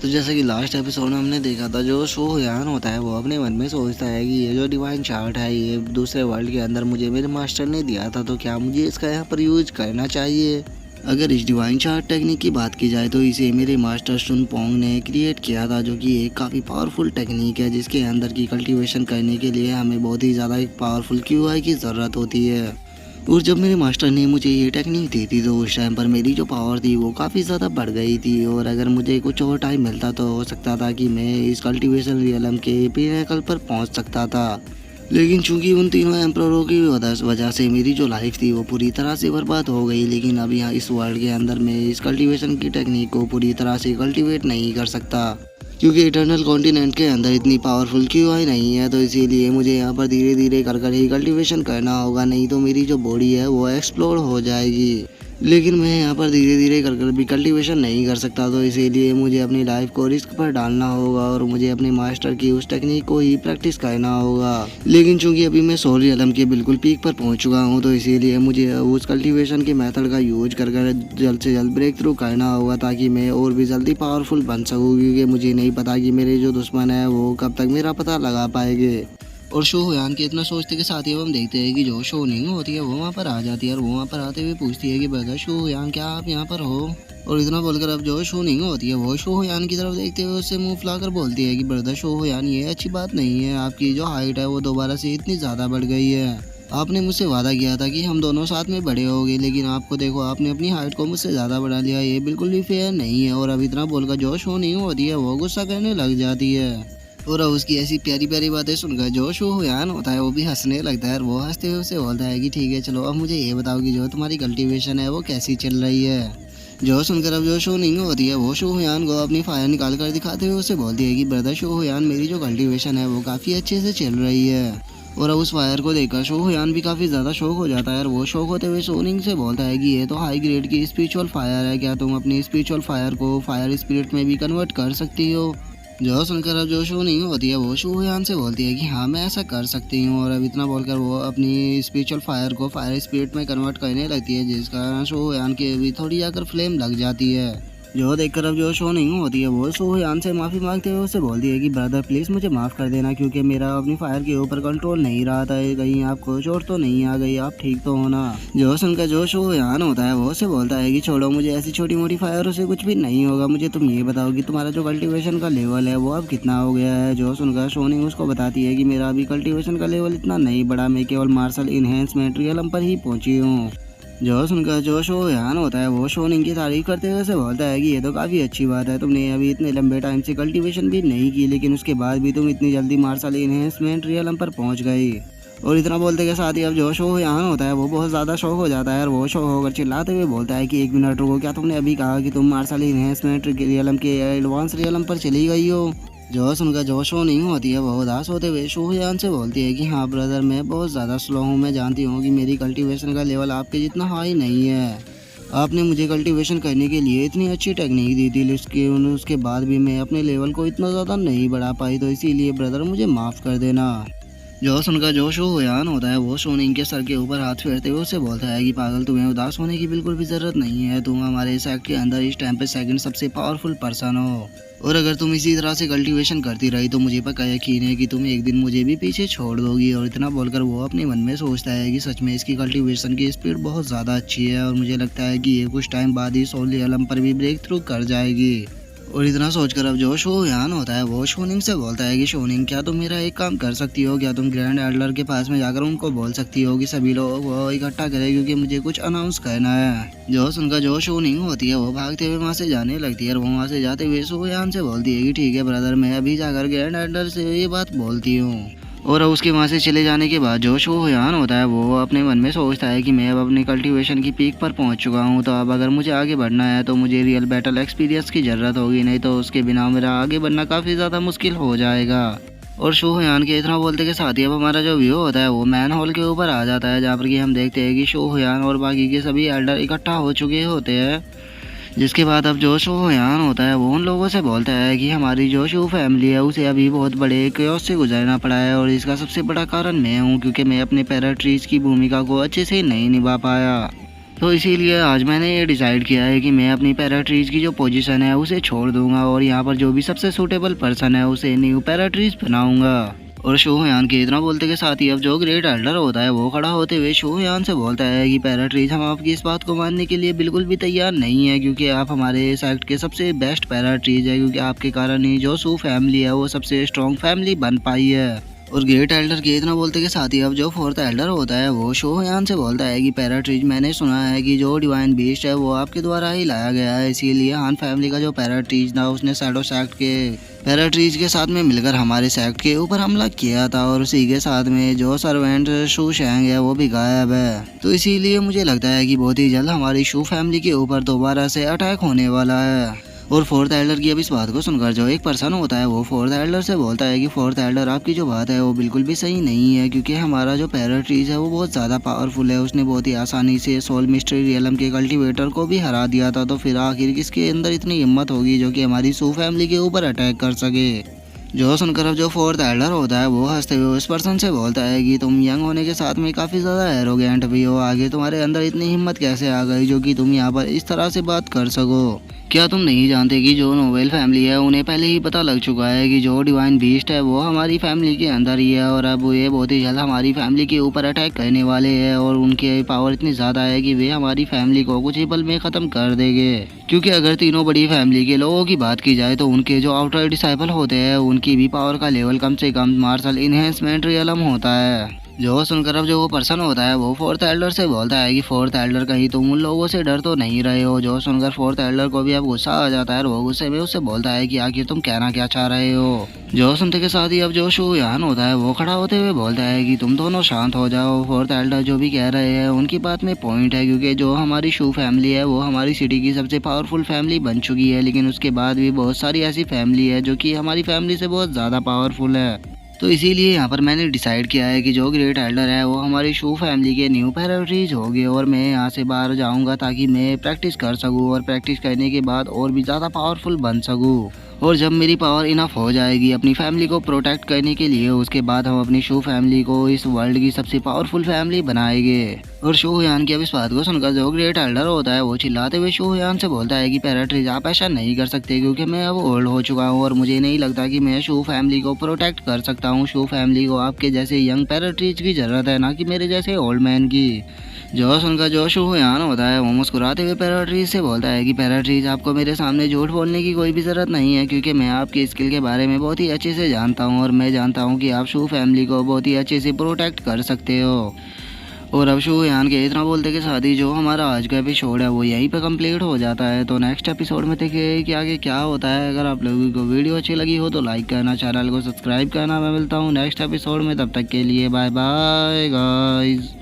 तो जैसे कि लास्ट एपिसोड में हमने देखा था, जो शो यान होता है वो अपने मन में सोचता है कि ये जो डिवाइन चार्ट है ये दूसरे वर्ल्ड के अंदर मुझे मेरे मास्टर ने दिया था, तो क्या मुझे इसका यहाँ पर यूज करना चाहिए। अगर इस डिवाइन चार्ट टेक्निक की बात की जाए तो इसे मेरे मास्टर सुन पोंग ने क्रिएट किया था, जो कि एक काफ़ी पावरफुल टेक्निक है जिसके अंदर की कल्टीवेशन करने के लिए हमें बहुत ही ज़्यादा एक पावरफुल क्यूआई की ज़रूरत होती है। और जब मेरे मास्टर ने मुझे ये टेक्निक दी थी तो उस टाइम पर मेरी जो पावर थी वो काफ़ी ज़्यादा बढ़ गई थी, और अगर मुझे कुछ और टाइम मिलता तो हो सकता था कि मैं इस कल्टीवेशन रियलम के पिनेकल पर पहुंच सकता था। लेकिन चूंकि उन तीनों एम्पररों की वजह से मेरी जो लाइफ थी वो पूरी तरह से बर्बाद हो गई। लेकिन अब यहाँ इस वर्ल्ड के अंदर मैं इस कल्टीवेशन की टेक्निक को पूरी तरह से कल्टीवेट नहीं कर सकता, क्योंकि इटर्नल कॉन्टिनेंट के अंदर इतनी पावरफुल क्यूआई नहीं है। तो इसीलिए मुझे यहाँ पर धीरे धीरे कर कर ही कल्टीवेशन करना होगा, नहीं तो मेरी जो बॉडी है वो एक्सप्लोड हो जाएगी। लेकिन मैं यहाँ पर धीरे धीरे कर कर भी कल्टीवेशन नहीं कर सकता, तो इसीलिए मुझे अपनी लाइफ को रिस्क पर डालना होगा और मुझे अपने मास्टर की उस टेक्निक को ही प्रैक्टिस करना होगा। लेकिन चूंकि अभी मैं सोल रियलम के बिल्कुल पीक पर पहुंच चुका हूं, तो इसीलिए मुझे उस कल्टीवेशन के मेथड का यूज कर कर जल्द से जल्द ब्रेक थ्रू करना होगा, ताकि मैं और भी जल्दी पावरफुल बन सकूँ। क्योंकि मुझे नहीं पता कि मेरे जो दुश्मन है वो कब तक मेरा पता लगा पाएंगे। और शो हुयान के इतना सोचते के साथ ही अब हम देखते हैं कि जो शो नहीं होती है वो वहाँ पर आ जाती है, और वो वहाँ पर आते हुए पूछती है कि ब्रदर शो हुयान, क्या आप यहाँ पर हो। और इतना बोलकर अब जो शो नहीं होती है वो शो हुयान की तरफ देखते हुए उससे मुंह फुलाकर बोलती है कि ब्रदर शो हुयान, ये अच्छी बात नहीं है, आपकी जो हाइट है वो दोबारा से इतनी ज़्यादा बढ़ गई है। आपने मुझसे वादा किया था कि हम दोनों साथ में बड़े हो गए, लेकिन आपको देखो आपने अपनी हाइट को मुझसे ज़्यादा बढ़ा लिया, ये बिल्कुल भी फेयर नहीं है। और अब इतना बोलकर जो शो नहीं होती है वो गुस्सा करने लग जाती है। और अब उसकी ऐसी प्यारी प्यारी बातें सुनकर जो शो हुयान होता है वो भी हंसने लगता है, और वो हंसते हुए उसे बोलता है कि ठीक है चलो अब मुझे ये बताओ कि जो तुम्हारी कल्टीवेशन है वो कैसी चल रही है। जो सुनकर अब जो शो नहीं होती है वो शो हुयान को अपनी फायर निकाल कर दिखाते हुए उसे बोलती है कि ब्रदर शो हुयान, मेरी जो कल्टीवेशन है वो काफ़ी अच्छे से चल रही है। और अब उस फायर को देखकर शो हुयान भी काफ़ी ज़्यादा शौक हो जाता है, और वो शौक होते हुए सोनिंग से बोलता है कि ये तो हाई ग्रेड की स्पिरिचुअल फायर है, क्या तुम अपनी स्पिरिचुअल फायर को फायर स्पिरिट में भी कन्वर्ट कर सकती हो। जो सुनकर अब जो शो नहीं होती है वो शो हुयान से बोलती है कि हाँ मैं ऐसा कर सकती हूँ। और अब इतना बोलकर वो अपनी स्पिरिचुअल फायर को फायर स्पिरिट में कन्वर्ट करने लगती है, जिस कारण शो हुयान की भी थोड़ी आकर फ्लेम लग जाती है। जो देखकर अब जो शो नहीं होती है वो शो हुयान से माफ़ी मांगते हुए उससे बोलती है कि ब्रदर प्लीज़ मुझे माफ़ कर देना, क्योंकि मेरा अपनी फायर के ऊपर कंट्रोल नहीं रहा था, कहीं आपको चोट तो नहीं आ गई, आप ठीक तो हो ना। जो सुनकर जो शो हुयान होता है वो उससे बोलता है कि छोड़ो, मुझे ऐसी छोटी मोटी फायरों से कुछ भी नहीं होगा, मुझे तुम ये बताओ कि तुम्हारा जो कल्टीवेशन का लेवल है वो अब कितना हो गया है। जो सुनकर सोनिंग उसको बताती है कि मेरा अभी कल्टीवेशन का लेवल इतना नहीं बढ़ा, मैं केवल मार्शल इन्हेंसमेंट रियलम पर ही पहुंची हूँ। जो सुनकर जो शो हुयान होता है वो सोनिंग की तारीफ करते हुए से बोलता है कि ये तो काफ़ी अच्छी बात है, तुमने अभी इतने लंबे टाइम से कल्टीवेशन भी नहीं की, लेकिन उसके बाद भी तुम इतनी जल्दी मार्शल इन्हेंसमेंट रियलम पर पहुंच गई। और इतना बोलते के साथ ही अब जो शो हुयान होता है वो बहुत ज़्यादा शौक हो जाता है, और वो शो होकर चिल्लाते हुए बोलता है कि एक मिनट रुको, क्या तुमने अभी कहा कि तुम मार्शल इन्हेंसमेंट रियलम के एडवांस रियलम पर चली गई हो। जो सुनकर जो शो नहीं होती है वो उदास होते हुए शो हुयान से बोलती है कि हाँ ब्रदर, मैं बहुत ज़्यादा स्लो हूँ, मैं जानती हूँ कि मेरी कल्टीवेशन का लेवल आपके जितना हाई नहीं है। आपने मुझे कल्टीवेशन करने के लिए इतनी अच्छी टेक्निक दी थी, उसके बाद भी मैं अपने लेवल को इतना ज़्यादा नहीं बढ़ा पाई, तो इसीलिए ब्रदर मुझे माफ़ कर देना। जो सुनकर जो शो हुयान होता है वो सोनिंग के सर के ऊपर हाथ फेरते हुए उसे बोलता है कि पागल, तुम्हें उदास होने की बिल्कुल भी ज़रूरत नहीं है, तुम हमारे सेक्ट के अंदर इस टाइम पे सेकंड सबसे पावरफुल पर्सन हो, और अगर तुम इसी तरह से कल्टीवेशन करती रही तो मुझे पक्का यकीन है कि तुम एक दिन मुझे भी पीछे छोड़ दोगी। और इतना बोलकर वो अपने मन में सोचता है कि सच में इसकी कल्टीवेशन की स्पीड बहुत ज़्यादा अच्छी है, और मुझे लगता है कि ये कुछ टाइम बाद ही सोल रियलम पर भी ब्रेक थ्रू कर जाएगी। और इतना सोचकर अब जो शो हुयान होता है वो शोनिंग से बोलता है कि शोनिंग, क्या तुम मेरा एक काम कर सकती हो, क्या तुम ग्रैंड एडलर के पास में जाकर उनको बोल सकती हो कि सभी लोग वो इकट्ठा करें, क्योंकि मुझे कुछ अनाउंस करना है। जो सुनकर जो शोनिंग होती है वो भागते हुए वहाँ से जाने लगती है, और वो वहाँ से जाते हुए शो हुयान से बोलती है कि ठीक है ब्रदर, मैं अभी जाकर ग्रैंड एडलर से ये बात बोलती हूँ। और उसके वहाँ से चले जाने के बाद जो शो हुयान होता है वो अपने मन में सोचता है कि मैं अब अपनी कल्टीवेशन की पीक पर पहुँच चुका हूँ, तो अब अगर मुझे आगे बढ़ना है तो मुझे रियल बैटल एक्सपीरियंस की ज़रूरत होगी, नहीं तो उसके बिना मेरा आगे बढ़ना काफ़ी ज़्यादा मुश्किल हो जाएगा। और शो हुयान के इतना बोलते के साथ ही अब हमारा जो व्यू होता है वो मैन हॉल के ऊपर आ जाता है, जहाँ पर कि हम देखते हैं कि शो हुयान और बाकी के सभी एल्डर इकट्ठा हो चुके होते हैं। जिसके बाद अब जो शो हुयान होता है वो उन लोगों से बोलता है कि हमारी जो शो फैमिली है उसे अभी बहुत बड़े क्योस से गुजरना पड़ा है, और इसका सबसे बड़ा कारण मैं हूँ, क्योंकि मैं अपने पैराट्रीज की भूमिका को अच्छे से नहीं निभा पाया। तो इसीलिए आज मैंने ये डिसाइड किया है कि मैं अपनी पैराट्रीज की जो पोजीशन है उसे छोड़ दूंगा और यहाँ पर जो भी सबसे सूटेबल पर्सन है उसे न्यू पैराट्रीज बनाऊंगा। और शोहयान के इतना बोलते के साथ ही अब जो ग्रेट एल्डर होता है वो खड़ा होते हुए शोहयान से बोलता है कि पैराट्रीज हम आपकी इस बात को मानने के लिए बिल्कुल भी तैयार नहीं है, क्योंकि आप हमारे सेक्ट के सबसे बेस्ट पैराट्रीज है, क्योंकि आपके कारण ही जो शू फैमिली है वो सबसे स्ट्रॉन्ग फैमिली बन पाई है। और ग्रेट एल्डर के इतना बोलते के साथ ही अब जो फोर्थ एल्डर होता है वो शोहयान से बोलता है कि पैराट्रीज मैंने सुना है कि जो डिवाइन बीस्ट है वो आपके द्वारा ही लाया गया है, इसीलिए हान फैमिली का जो पैराट्रीज था उसने शैडो सेक्ट के पैराट्रीज के साथ में मिलकर हमारे सेक्ट के ऊपर हमला किया था और उसी के साथ में जो सर्वेंट शू शैंग है वो भी गायब है। तो इसीलिए मुझे लगता है कि बहुत ही जल्द हमारी शू फैमिली के ऊपर दोबारा से अटैक होने वाला है। और फोर्थ एल्डर की अब इस बात को सुनकर जो एक पर्सन होता है वो फोर्थ एल्डर से बोलता है कि फोर्थ एल्डर आपकी जो बात है वो बिल्कुल भी सही नहीं है, क्योंकि हमारा जो पैराट्रीज है वो बहुत ज़्यादा पावरफुल है, उसने बहुत ही आसानी से सोल मिस्ट्री रियलम के कल्टीवेटर को भी हरा दिया था। तो फिर आखिर किसके अंदर इतनी हिम्मत होगी जो कि हमारी शू फैमिली के ऊपर अटैक कर सके। जो सुनकर अब जो फोर्थ एल्डर होता है वो हंसते हुए उस पर्सन से बोलता है कि तुम यंग होने के साथ में काफ़ी ज़्यादा एरोगेंट भी हो, आगे तुम्हारे अंदर इतनी हिम्मत कैसे आ गई जो कि तुम यहाँ पर इस तरह से बात कर सको। क्या तुम नहीं जानते कि जो नोवेल फैमिली है उन्हें पहले ही पता लग चुका है कि जो डिवाइन बीस्ट है वो हमारी फैमिली के अंदर ही है, और अब ये बहुत ही जल्द हमारी फैमिली के ऊपर अटैक करने वाले हैं और उनके पावर इतनी ज़्यादा है कि वे हमारी फैमिली को कुछ ही पल में ख़त्म कर देंगे। क्योंकि अगर तीनों बड़ी फैमिली के लोगों की बात की जाए तो उनके जो आउटर डिसाइपल होते हैं उनकी भी पावर का लेवल कम से कम मार्शल इन्हेंसमेंट रियलम होता है। जो सुनकर अब जो वो पर्सन होता है वो फोर्थ एल्डर से बोलता है कि फोर्थ एल्डर कहीं तुम उन लोगों से डर तो नहीं रहे हो। जो सुनकर फोर्थ एल्डर को भी अब गुस्सा आ जाता है और वो गुस्से में उससे बोलता है कि आखिर तुम कहना क्या चाह रहे हो। जो सुनते के साथ ही अब जो शोहयान होता है वो खड़ा होते हुए बोलता है कि तुम दोनों शांत हो जाओ, फोर्थ एल्डर जो भी कह रहे हैं उनकी बात में पॉइंट है, क्योंकि जो हमारी शू फैमिली है वो हमारी सिटी की सबसे पावरफुल फैमिली बन चुकी है, लेकिन उसके बाद भी बहुत सारी ऐसी फैमिली है जो कि हमारी फैमिली से बहुत ज़्यादा पावरफुल है। तो इसीलिए यहाँ पर मैंने डिसाइड किया है कि जो ग्रेट एल्डर है वो हमारी शू फैमिली के न्यू पैराट्रीज होगी और मैं यहाँ से बाहर जाऊँगा ताकि मैं प्रैक्टिस कर सकूँ और प्रैक्टिस करने के बाद और भी ज़्यादा पावरफुल बन सकूँ। और जब मेरी पावर इनफ हो जाएगी अपनी फैमिली को प्रोटेक्ट करने के लिए, उसके बाद हम अपनी शू फैमिली को इस वर्ल्ड की सबसे पावरफुल फैमिली बनाएंगे। और शोहयान की अब इस बात को सुनकर जो ग्रेट एल्डर होता है वो चिल्लाते हुए शोहयान से बोलता है कि पैराट्रीज आप ऐसा नहीं कर सकते, क्योंकि मैं अब ओल्ड हो चुका हूँ और मुझे नहीं लगता कि मैं शू फैमिली को प्रोटेक्ट कर सकता हूँ। शू फैमिली को आपके जैसे यंग पैराट्रीज की ज़रूरत है, ना कि मेरे जैसे ओल्ड मैन की। जो सुनकर जो शोहयान होता है वो मुस्कुराते हुए पैराट्रीज से बोलता है कि पैराट्रीज आपको मेरे सामने झूठ बोलने की कोई भी ज़रूरत नहीं है, क्योंकि मैं आपकी स्किल के बारे में बहुत ही अच्छे से जानता हूँ और मैं जानता हूँ कि आप शू फैमिली को बहुत ही अच्छे से प्रोटेक्ट कर सकते हो। और अब शोहयान के इतना बोलते के साथ ही जो हमारा आज का एपिसोड है वो यहीं पे कंप्लीट हो जाता है। तो नेक्स्ट एपिसोड में देखिए कि आगे क्या होता है। अगर आप लोगों को वीडियो अच्छी लगी हो तो लाइक करना, चैनल को सब्सक्राइब करना। मैं मिलता हूँ नेक्स्ट एपिसोड में, तब तक के लिए बाय बाय गाइस।